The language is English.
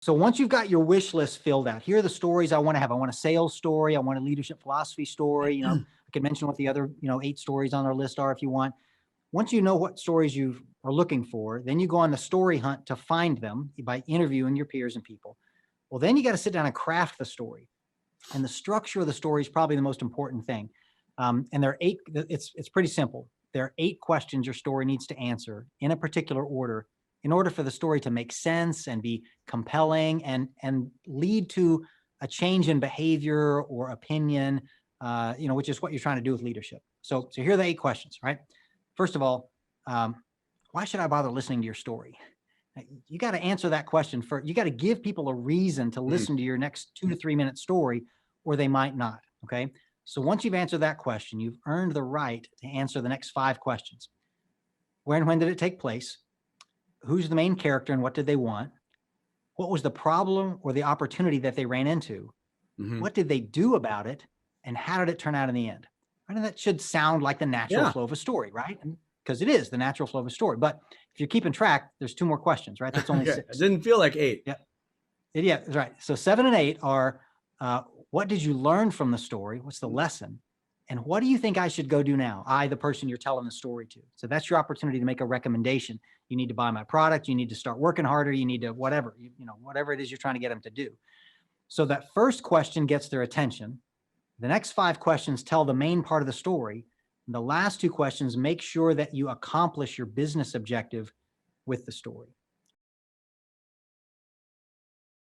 So once you've got your wish list filled out, here are the stories I want to have. I want a sales story. I want a leadership philosophy story. I can mention what the other, 8 stories on our list are if you want. Once you know what stories you are looking for, then you go on the story hunt to find them by interviewing your peers and people. Well, then you got to sit down and craft the story. And the structure of the story is probably the most important thing. And there are 8, it's pretty simple. There are 8 questions your story needs to answer in a particular order in order for the story to make sense and be compelling and lead to a change in behavior or opinion, which is what you're trying to do with leadership. So here are the 8 questions, right? First of all, why should I bother listening to your story? You got to answer that question first. You got to give people a reason to listen to your next 2 to 3 minute story, or they might not. Okay. So once you've answered that question, you've earned the right to answer the next 5 questions. Where and when did it take place? Who's the main character and what did they want? What was the problem or the opportunity that they ran into? What did they do about it? And how did it turn out in the end? Right? And that should sound like the natural flow of a story, right? Because it is the natural flow of a story. But if you're keeping track, there's 2 more questions, right? That's only 6. It didn't feel like 8. Yeah, that's right. So 7 and 8 are, what did you learn from the story? What's the lesson? And what do you think I should go do now? I, the person you're telling the story to. So that's your opportunity to make a recommendation. You need to buy my product. You need to start working harder. You need to whatever, whatever it is you're trying to get them to do. So that first question gets their attention. The next 5 questions tell the main part of the story. And the last 2 questions make sure that you accomplish your business objective with the story.